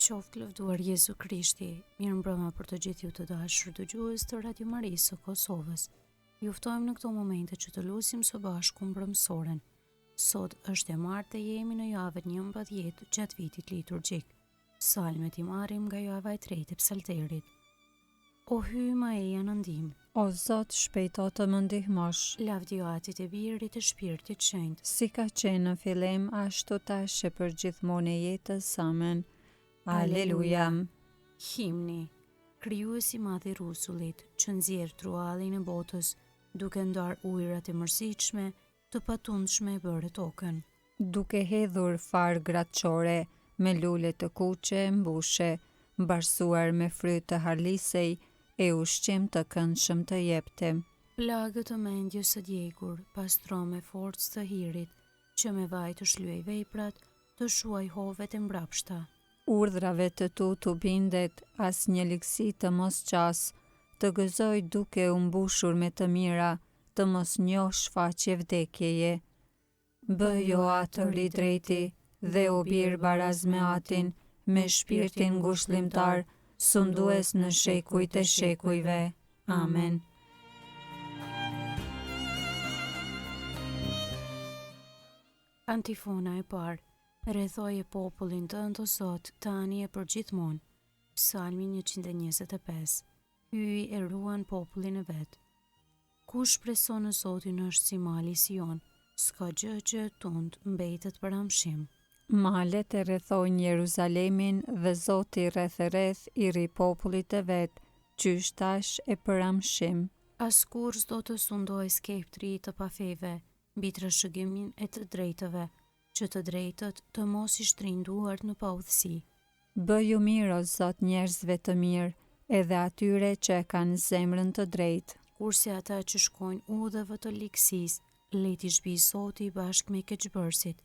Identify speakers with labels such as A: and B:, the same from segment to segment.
A: Qoftë lëvduar Jezu Krishti, mirë mbrëma për të gjithë ju të dashur dëgjues të Radio Marisë së Kosovës. Ju ftojmë në këto momente që të lusim së bashku mbrëmsoren. Sot është e martë dhe jemi në javën 11 gjatë vitit liturgjik. Salmet i marrim nga java e 3 e psalterit. O hy ma eja në ndihmë,
B: O Zot, shpejto të më ndihmosh.
A: lavdioatit e birit e shpirtit shenjtë.
B: Si ka qenë në fillim, ashtu tash e për gjithmonë e jetës. Amen. Aleluja.
A: Himni, krijuesi i madh i rrusullit, që nxjerr truallin e botës, duke ndar ujërat e mërzitshme, të patundshme e bërë tokën.
B: Duke hedhur far gratëqore, me lule të kuqe mbushe, mbarsuar me fryt të harlisej, e ushqim të këndshëm të jepte.
A: Plagët të mendjes së djegur, pastro me forcë të hirit, që me vaj të shlyej veprat, të shuaj hovet e mbrapshta.
B: Urdhrave të tu të bindet, as një ligësi të mos qas, të gëzoj duke u mbushur me të mira, të mos njoh shfaqje vdekjeje. Bëjo atë i drejti, dhe u bir baraz me atin, me shpirtin ngushëllimtar, sundues në shekujt e shekujve. Amen.
A: Antifona e parë. Rrethoje popullin tënd o Zot, tani e përgjithmonë. Psalmi 125. Hyj e ruan popullin e vet. Kush preson në Zotin është si mali Sion, s'ka gjë që e tund mbetet për amshim.
B: Malet e rrethojnë Jeruzalemin dhe Zoti rreth e rreth i ri popullit e vet, qysh tash e për amshim.
A: Askur s'do të sundoj skeptri të pafeve, mbi trashëgimin e të drejtëve, që të drejtët të mos i shtrinë duart në paudhësi.
B: Bëju mirë o Zot njerëzve të mirë, edhe atyre që e kanë zemrën të drejtë.
A: Kurse ata që shkojnë udhëve të ligësisë, le t'i zhbijë Zoti bashkë me keqbërësit,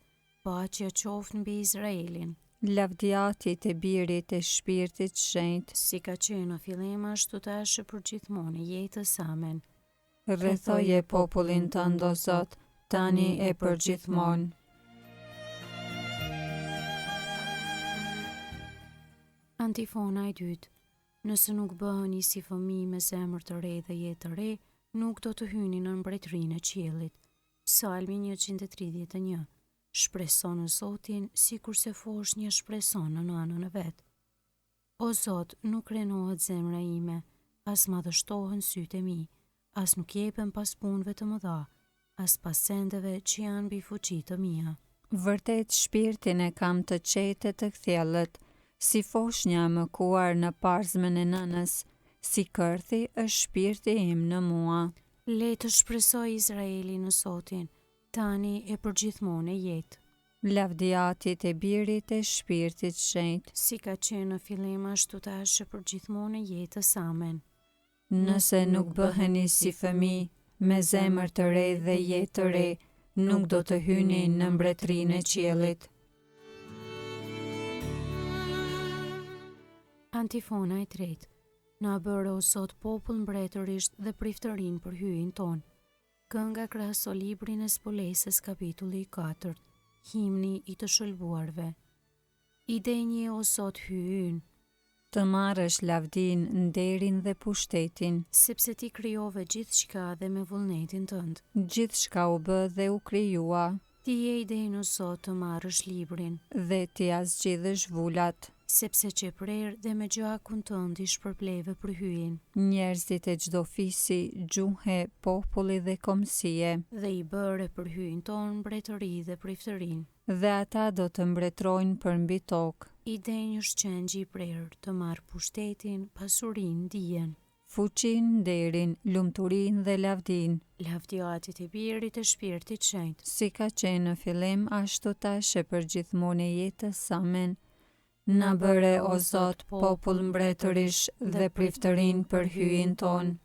A: paqja qoftë mbi Izraelin.
B: Lavdiatit e birit e shpirtit shenjtë,
A: Si ka qenë në fillim ashtu tash e përgjithmonë e jetës. Amen.
B: rrethoje popullin tënd o Zot, tani e përgjithmonë.
A: Antifona e dytë. Nëse nuk bëheni si fëmijë me zemër të re dhe jetë të re, nuk do të hyni në mbretërinë e qiellit. Psalmi 131. Shpreson në Zotin sikur se fosh një shpreson në anën e vet. O Zot, nuk renohet zemra ime, as madhështohen sytë e mi, as nuk jepen pas punëve të mëdha, as pas sendeve që janë mbi fuqi të mia.
B: Vërtet shpirtin e kam të qetë të kthjellët, si foshnja e mëkuar në parzmën e nënës, si kërthi është shpirti im në mua.
A: Le të shpresoj Izraeli në Zotin, tani e përgjithmonë e jetë.
B: Lavdiatit e birit e shpirtit shenjtë,
A: Si ka qenë në fillim ashtu tash e përgjithmonë e jetës. Amen.
B: nëse nuk bëheni si fëmijë, me zemër të re dhe jetë të re, nuk do të hyni në mbretërinë e qiellit.
A: Antifona e tretë. Na bërë o Zot popull mbretërisht dhe priftërin për hyjin ton. Kënga krahaso librin e zbulesës kapitulli 4. Himni i të shëlbuarve. I denje o Zot hyjin,
B: Të marrësh lavdin, nderin dhe pushtetin.
A: sepse ti krijove gjithçka dhe me vullnetin tënd.
B: Gjithçka u bë dhe u krijua,
A: Ti je i denjë o Zot të marrësh librin,
B: dhe ti zgjidhësh vulat.
A: sepse që prerë dhe me gjakun tënd i shpërbleve për hyjin,
B: Njerëzit e çdo fisi, gjuhe, populli dhe komsie,
A: dhe i bëre për hyjin ton mbretëri dhe priftërin.
B: dhe ata do të mbretrojnë për mbi tokë.
A: I denjë është qengji i prerë të marrë pushtetin, pasurinë, dijen.
B: Fuqin, nderin, lumturin dhe lavdin,
A: Lavdioatit e birit e shpirtit shenjtë.
B: si ka qenë në fillim, ashtu tash e përgjithmonë e jetës. Amen. Na bëre o Zot popull mbretërish dhe priftërin për hyjin ton.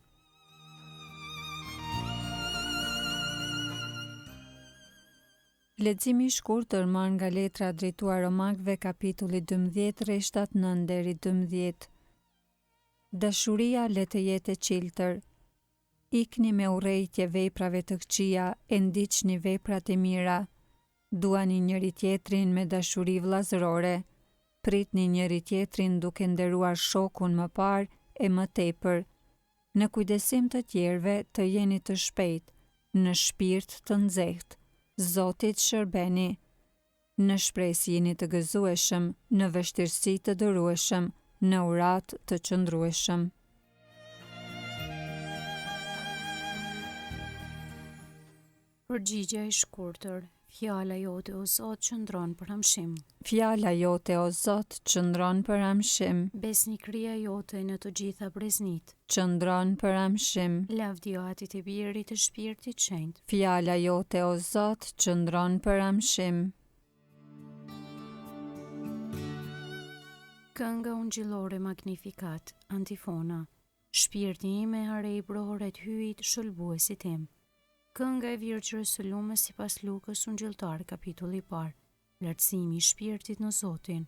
B: Leximi i shkurtër marrë nga letra drejtuar Romakëve kapitulli 12 rreshtat 9 deri 12. Dashuria le të jetë e qiltër. Ikni me urrejtje veprave të këqija, e ndiqni veprat e mira. Duani njëri tjetrin me dashuri vllazërore. Pritni njëri tjetrin duke nderuar shokun më parë e më tepër. Në kujdesim të tjerëve të jeni të shpejtë, në shpirt të nxehtë. Zotit shërbeni. Në shpresë jeni të gëzueshëm, në vështirësi të dërueshëm, në urat të qëndrueshëm.
A: Përgjigje e shkurtër. Fjala jote o Zot qëndron për amshim.
B: Fjala jote o Zot qëndron për amshim.
A: Besnikëria jote në të gjitha breznit.
B: Qëndron për amshim.
A: Lavdjatit e Birit të Shpirtit Shenjtë.
B: Fjala jote o Zot qëndron për amshim.
A: Kënga ungjillore Magnificat, antifona. Shpirti im e harej brohoret hyjit shëlbuesit tim. Kënga e Virgjërës së Lumës sipas Lukës ungjilltar kapitulli i parë. Lartësimi i shpirtit në Zotin.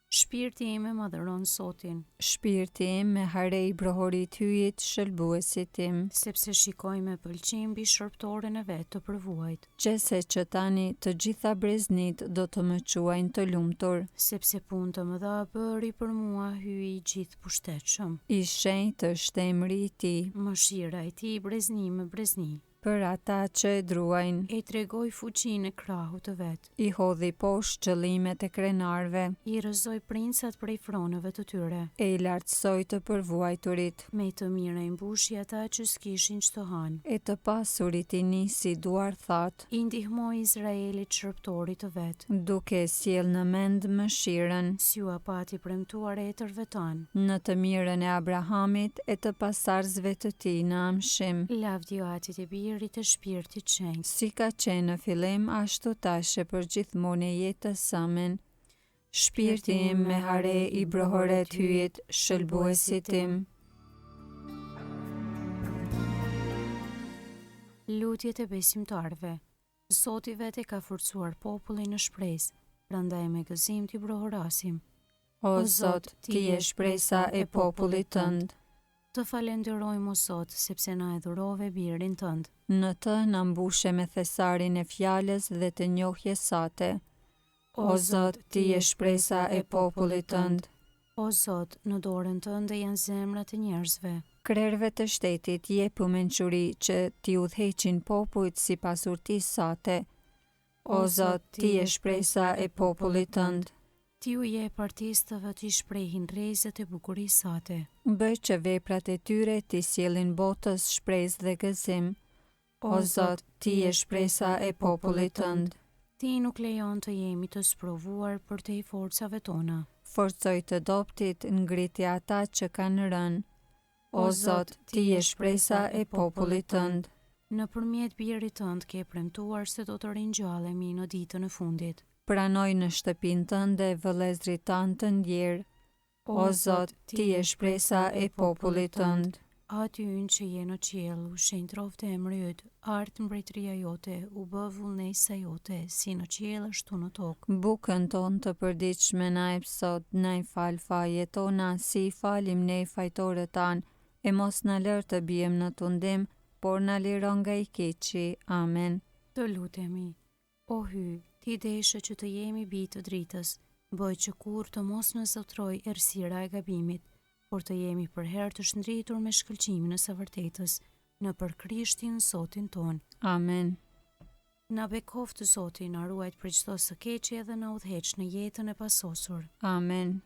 A: Shpirti im e madhëron Zotin.
B: Shpirti im me harej brohorit hyjit shëlbuesit tim.
A: Sepse shikoj me pëlqim mbi shërptoren e vet të përvuajt.
B: Qese që tani të gjitha breznit do të më quajnë të lumtur.
A: Sepse punë të mëdha bëri për mua hyi i gjithë pushtetshëm.
B: I shenjtë është emri i tij.
A: Mëshira e tij brezni me brezni.
B: Për ata që e druajnë.
A: E tregoj fuqinë e krahut të vet.
B: I hodhi poshtë qëllimet e krenarve.
A: I rrëzoi princat prej fronëve të tyre.
B: E i lartësoi të përvuajturit.
A: Me të mira i mbushi ata që s'kishin çto hanë.
B: E të pasurit i nisi duar thatë.
A: I ndihmoi Izraelit shërptorit të vet.
B: Duke sjell në mend mëshirën.
A: Sjua pati premtuar e tërve tanë.
B: Në të mirën e Abrahamit e të pasarzve të tij në amshim.
A: Lavdjatit e Birit të Shpirtit Shenjtë.
B: Si ka qenë në fillim, ashtu tashe për gjithmonë e jetës amen. Shpirti im me hare i brohoret hyjit shëlbuesit tim.
A: Lutjet e besimtarve. Zoti vetë ka forcuar popullin në shpresë, prandaj me gëzim t'i brohorasim.
B: O Zot, ti je shpresa e popullit tënd.
A: Të falenderojmë o Zot, sepse na e dhurove birin tënd.
B: Në të na mbushe me thesarin e fjalës dhe të njohjes sate. O Zot, ti je shpresa e popullit tënd.
A: O Zot, në dorën tënde janë zemrat e njerëzve.
B: Krerëve të shtetit jepu mençuri që t'i udhëheqin popujt sipas urtisë sate. O Zot, ti je shpresa e popullit tënd.
A: Ti u je artistëve t'i shprehin rrezet e bukurisë sate.
B: Bëj që veprat e tyre t'i sjellin botës shpresë dhe gëzim. O Zot, ti je shpresa e popullit tënd.
A: Ti nuk lejon të jemi të sprovuar për te i forcave tona.
B: Forcoj të doptit ngritja ata që kanë rënë. O Zot, ti je shpresa e popullit tënd.
A: Nëpërmjet birit tënd ke premtuar se do të ringjallemi në ditën e fundit.
B: Pranoj në shtëpinë tënde vëllezrit tanë të ndjerë. O Zot, ti je shpresa e popullit tënd.
A: Aty ynë që je në qiell, u shenjtroft emri yt, art mbretëria jote, u bë vullnesa jote, si në qiell ashtu në tokë.
B: Bukën tonë të përditshme na jep sot, na i fal fajet tona, si i falim ne fajtorët tanë, e mos na lër të bijem në tundim, por na liron nga i keqi. Amen.
A: Të lutemi. O hy, ti deshe që të jemi bijë të dritës, bëj që kur të mos në zotroj errësira e gabimit, por të jemi për herë të shndritur me shkëlqimin e së vërtetës, në për Krishtin Zotin ton.
B: Amen.
A: Na bekoft Zoti, na ruajt për çdo së keqe dhe na udhëheq në jetën e pasosur.
B: Amen.